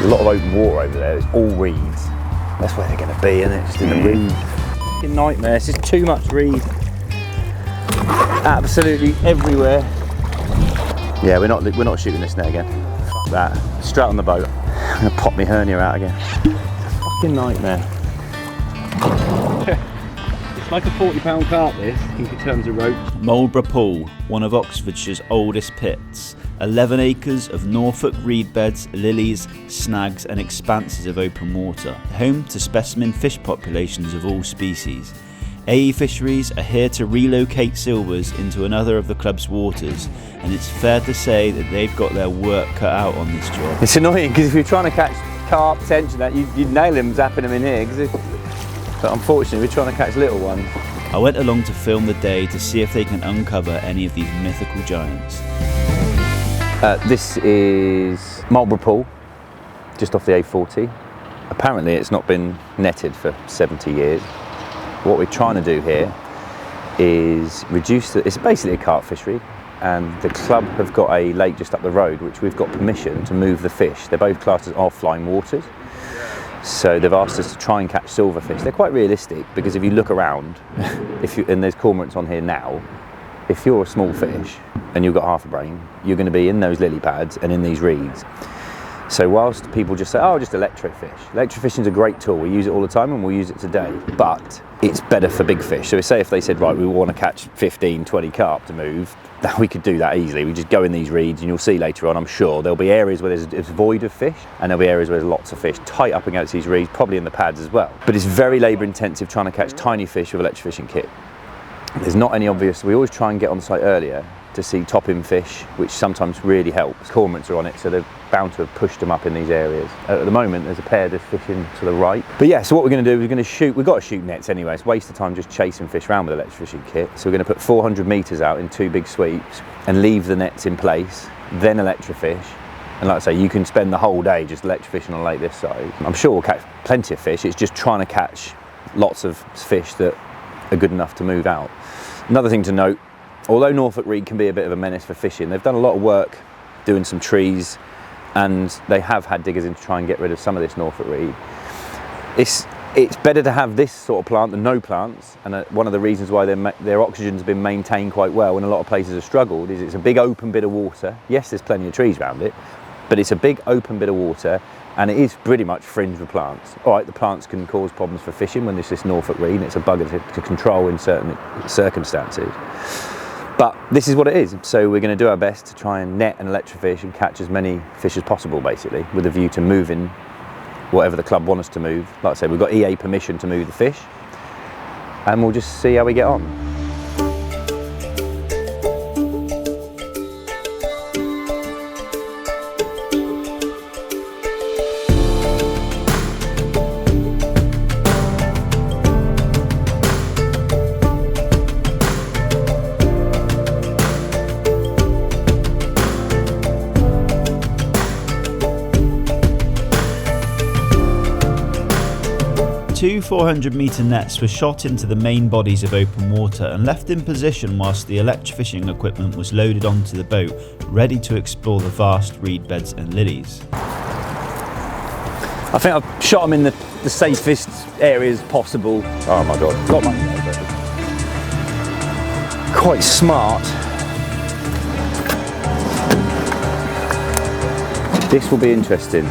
a lot of open water over there. It's all reeds. That's where they're going to be, isn't it? Just in the reeds. Fucking nightmare. It's just too much reed. Absolutely everywhere. Yeah, we're not shooting this net again. Fuck that. Straight on the boat. I'm going to pop my hernia out again. It's a fucking nightmare. It's like a £40 carp, this, in terms of rope. Marlborough Pool, one of Oxfordshire's oldest pits. 11 acres of Norfolk reed beds, lilies, snags and expanses of open water. Home to specimen fish populations of all species. AE Fisheries are here to relocate silvers into another of the club's waters, and it's fair to say that they've got their work cut out on this job. It's annoying because if you're trying to catch carp, tension, that you'd nail them zapping them in here. But unfortunately, we're trying to catch little ones. I went along to film the day to see if they can uncover any of these mythical giants. This is Marlborough Pool, just off the A40. Apparently, it's not been netted for 70 years. What we're trying to do here is it's basically a carp fishery, and the club have got a lake just up the road which we've got permission to move the fish. They're both classed as offline waters, so they've asked us to try and catch silverfish. They're quite realistic because if you look around, and there's cormorants on here now, if you're a small fish and you've got half a brain, you're going to be in those lily pads and in these reeds. So whilst people just say, oh, just electrofish. Electrofishing is a great tool. We use it all the time and we'll use it today, but it's better for big fish. So say if they said, right, we want to catch 15, 20 carp to move, that we could do that easily. We just go in these reeds, and you'll see later on, I'm sure, there'll be areas where there's void of fish, and there'll be areas where there's lots of fish tight up against these reeds, probably in the pads as well. But it's very labour intensive trying to catch tiny fish with electrofishing kit. There's not any obvious, we always try and get on site earlier to see top-in fish, which sometimes really helps. Cormorants are on it, so they're bound to have pushed them up in these areas. At the moment, there's a pair just fishing to the right. But yeah, so what we're going to do is we're going to shoot, we've got to shoot nets anyway. It's a waste of time just chasing fish around with electrofishing kit. So we're going to put 400 metres out in 2 big sweeps and leave the nets in place, then electrofish. And like I say, you can spend the whole day just electrofishing on a lake this size. I'm sure we'll catch plenty of fish. It's just trying to catch lots of fish that are good enough to move out. Another thing to note, although Norfolk reed can be a bit of a menace for fishing, they've done a lot of work doing some trees, and they have had diggers in to try and get rid of some of this Norfolk reed. It's better to have this sort of plant than no plants, and one of the reasons why their oxygen's been maintained quite well when a lot of places have struggled is it's a big open bit of water. Yes, there's plenty of trees around it, but it's a big open bit of water, and it is pretty much fringed with plants. All right, the plants can cause problems for fishing when there's this Norfolk reed, and it's a bugger to control in certain circumstances. But this is what it is, so we're going to do our best to try and net and electrofish and catch as many fish as possible, basically, with a view to moving whatever the club want us to move. Like I said, we've got EA permission to move the fish, and we'll just see how we get on. 2 400-metre nets were shot into the main bodies of open water and left in position whilst the electrofishing equipment was loaded onto the boat, ready to explore the vast reed beds and lilies. I think I've shot them in the safest areas possible. Oh my god, got my quite smart. This will be interesting.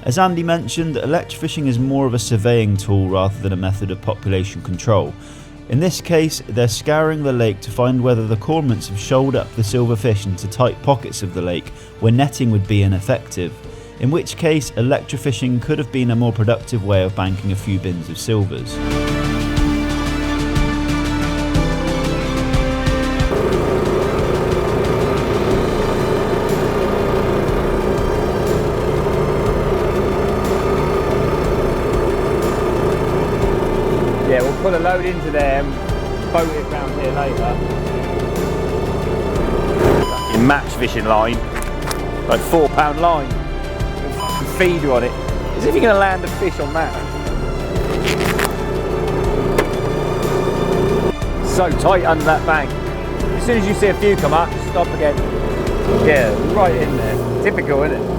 As Andy mentioned, electrofishing is more of a surveying tool rather than a method of population control. In this case, they're scouring the lake to find whether the cormorants have shoaled up the silverfish into tight pockets of the lake where netting would be ineffective, in which case electrofishing could have been a more productive way of banking a few bins of silvers. Yeah, we'll put a load into there and boat it round here later. Fucking match fishing line, like £4 line, with a fucking feeder on it. As if you're going to land a fish on that. So tight under that bank. As soon as you see a few come up, stop again. Yeah, right in there. Typical, isn't it?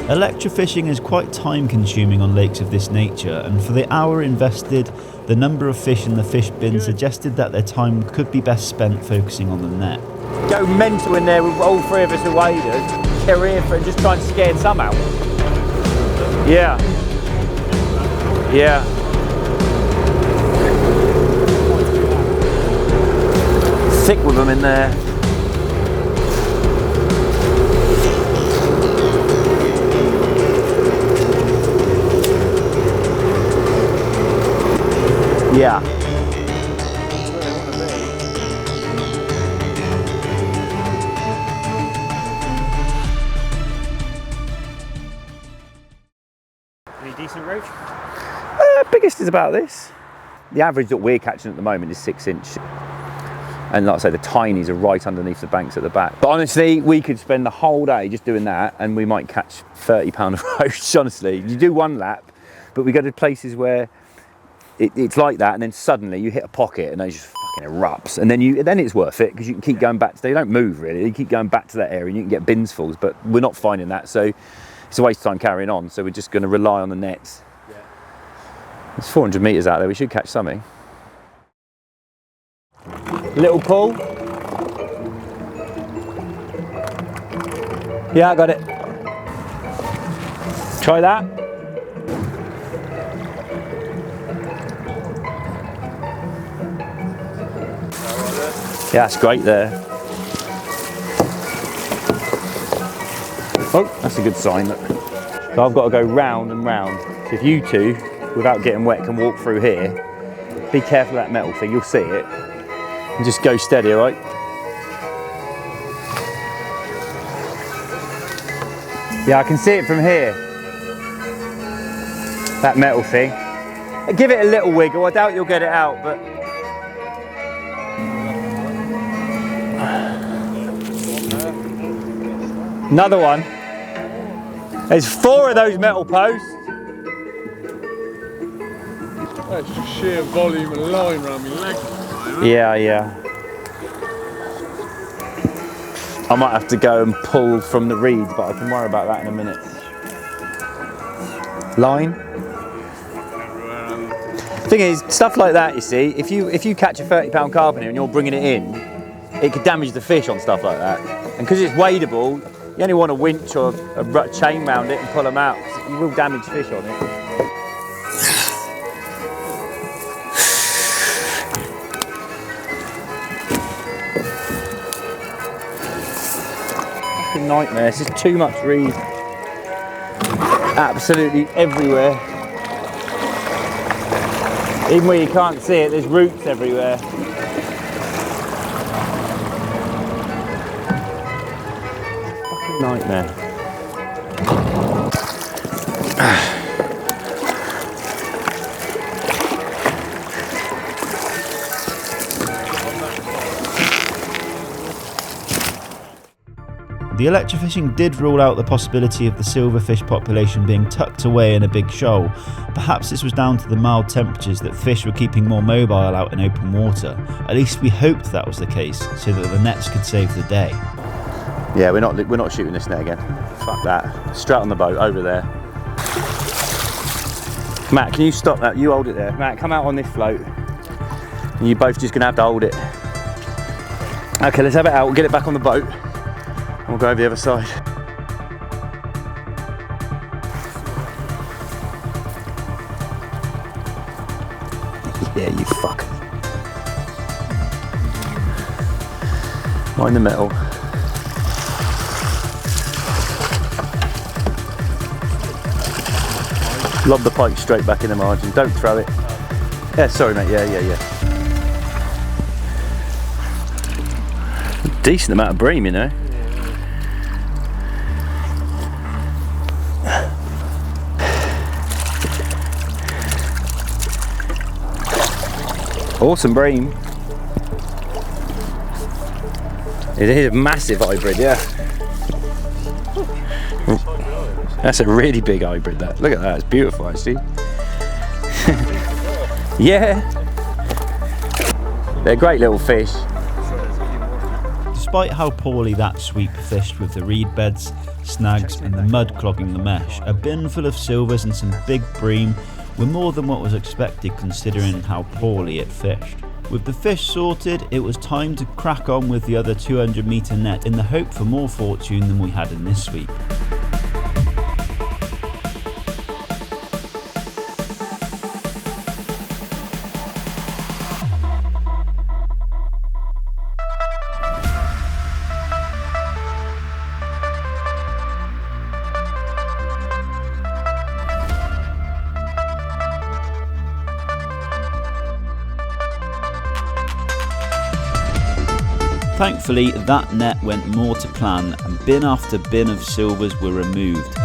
Electrofishing is quite time consuming on lakes of this nature, and for the hour invested, the number of fish in the fish bin suggested that their time could be best spent focusing on the net. Go mental in there with all three of us are waders, career for just trying to scare some out. Yeah. Yeah. Thick with them in there. Yeah. Any decent roach? Biggest is about this. The average that we're catching at the moment is 6 inch. And like I say, the tinies are right underneath the banks at the back. But honestly, we could spend the whole day just doing that and we might catch 30 pound of roach, honestly. You do one lap, but we go to places where it's like that, and then suddenly you hit a pocket and it just fucking erupts, and then it's worth it because you can keep going back to. They don't move really. You keep going back to that area, and you can get binsfuls. But we're not finding that, so it's a waste of time carrying on. So we're just going to rely on the nets. Yeah. There's 400 meters out there. We should catch something. Little pull. Yeah, I got it. Try that. Yeah, that's great there. Oh, that's a good sign. Look. So I've got to go round and round. So if you two, without getting wet, can walk through here, be careful of that metal thing, you'll see it. And just go steady, all right? Yeah, I can see it from here. That metal thing. Give it a little wiggle, I doubt you'll get it out, but another one. There's 4 of those metal posts. That's just sheer volume and line around my legs. Yeah. I might have to go and pull from the reeds, but I can worry about that in a minute. Line. Thing is, stuff like that, you see, if you catch a 30 pound carp here and you're bringing it in, it could damage the fish on stuff like that. And because it's wadeable, you only want a winch or a chain around it and pull them out. You will damage fish on it. Fucking nightmare. This is too much reed. Absolutely everywhere. Even where you can't see it, there's roots everywhere. Nightmare. The electrofishing did rule out the possibility of the silverfish population being tucked away in a big shoal. Perhaps this was down to the mild temperatures that fish were keeping more mobile out in open water. At least we hoped that was the case, so that the nets could save the day. Yeah, we're not shooting this net again. Fuck that. Straight on the boat, over there. Matt, can you stop that? You hold it there. Matt, come out on this float. And you're both just gonna have to hold it. Okay, let's have it out. We'll get it back on the boat. And we'll go over the other side. Yeah, you fuck. Mind the metal. Lob the pike straight back in the margin. Don't throw it. Yeah, sorry mate, yeah. Decent amount of bream, you know. Awesome bream. It is a massive hybrid, yeah. That's a really big hybrid, that. Look at that, it's beautiful actually. Yeah. They're great little fish. Despite how poorly that sweep fished with the reed beds, snags and the mud clogging the mesh, a bin full of silvers and some big bream were more than what was expected considering how poorly it fished. With the fish sorted, it was time to crack on with the other 200-metre net in the hope for more fortune than we had in this sweep. Thankfully, that net went more to plan and bin after bin of silvers were removed.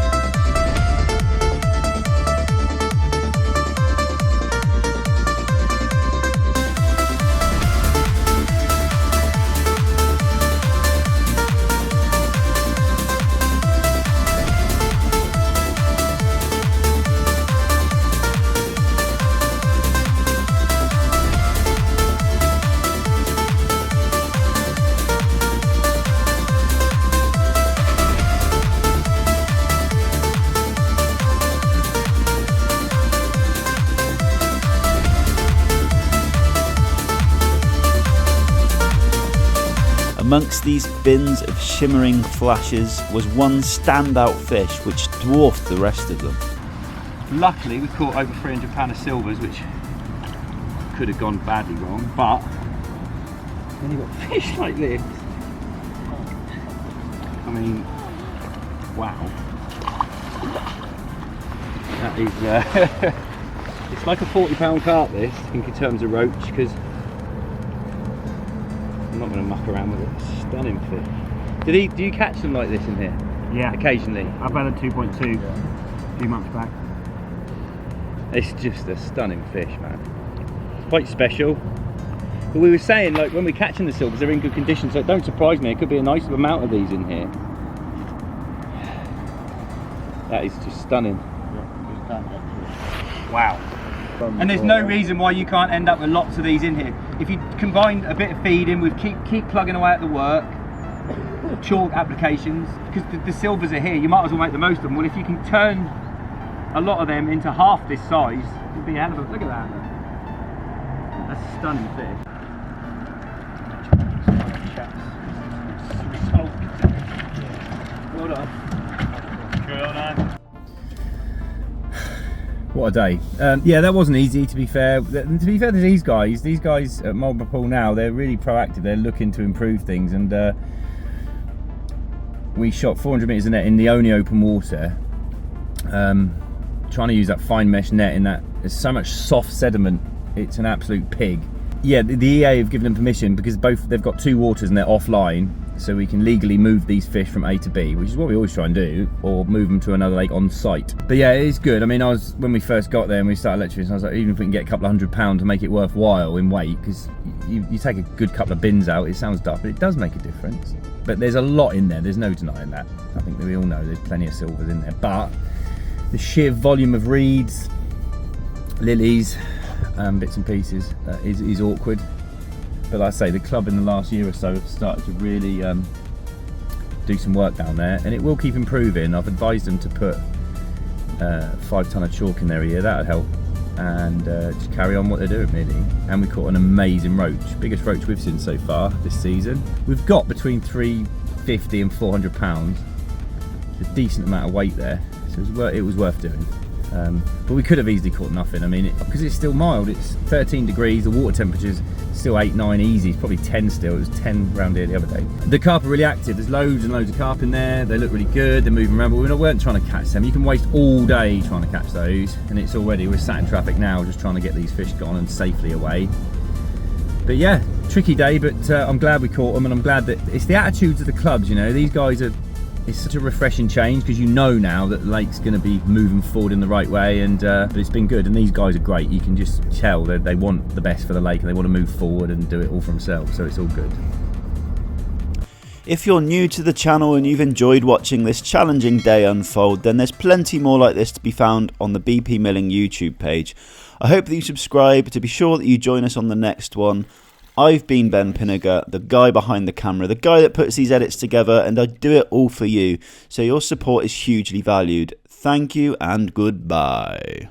Amongst these bins of shimmering flashes was one standout fish which dwarfed the rest of them. Luckily we caught over £300 of silvers, which could have gone badly wrong, but when you've got fish like this, I mean, wow. That is, it's like a £40 carp this, I think in terms of roach, because I'm not going to muck around with it. Stunning fish. Do you catch them like this in here? Yeah. Occasionally? I've had a 2.2 a few months back. It's just a stunning fish, man. Quite special. But we were saying, like, when we're catching the silvers, they're in good condition, so it don't surprise me. It could be a nice amount of these in here. That is just stunning. Wow. And there's no reason why you can't end up with lots of these in here. If you combine a bit of feeding with keep plugging away at the work, chalk applications, because the silvers are here, you might as well make the most of them. Well, if you can turn a lot of them into half this size, it'd be a hell of a, look at that. That's a stunning fish. Well done. Good on. What a day. Yeah, that wasn't easy, to be fair. To be fair to these guys at Marlborough Pool now, they're really proactive. They're looking to improve things, and we shot 400 metres of net in the only open water, trying to use that fine mesh net in that there's so much soft sediment, it's an absolute pig. Yeah, the EA have given them permission because they've got two waters and they're offline, so we can legally move these fish from A to B, which is what we always try and do, or move them to another lake on site. But yeah, it is good. I mean, when we first got there and we started lecturing, I was like, even if we can get a couple of £100 to make it worthwhile in weight, because you take a good couple of bins out, it sounds daft, but it does make a difference. But there's a lot in there, there's no denying that. I think that we all know there's plenty of silvers in there, but the sheer volume of reeds, lilies, bits and pieces is awkward. But like I say, the club in the last year or so have started to really do some work down there, and it will keep improving. I've advised them to put 5 tonne of chalk in there a year, that would help, and just carry on what they're doing really. And we caught an amazing roach, biggest roach we've seen so far this season. We've got between 350 and 400 pounds, a decent amount of weight there, so it was worth doing. But we could have easily caught nothing. I mean, because it's still mild, it's 13 degrees, the water temperature's still 8, 9 easy, it's probably 10 still, it was 10 round here the other day. The carp are really active, there's loads and loads of carp in there, they look really good, they're moving around, but we weren't trying to catch them. You can waste all day trying to catch those, and we're sat in traffic now just trying to get these fish gone and safely away. But yeah, tricky day, but I'm glad we caught them, and I'm glad that it's the attitudes of the clubs, you know. These guys it's such a refreshing change, because you know now that the lake's going to be moving forward in the right way, and but it's been good, and these guys are great. You can just tell that they want the best for the lake and they want to move forward and do it all for themselves, so it's all good. If you're new to the channel and you've enjoyed watching this challenging day unfold, then there's plenty more like this to be found on the BP Milling YouTube page. I hope that you subscribe to be sure that you join us on the next one. I've been Ben Pinniger, the guy behind the camera, the guy that puts these edits together, and I do it all for you, so your support is hugely valued. Thank you and goodbye.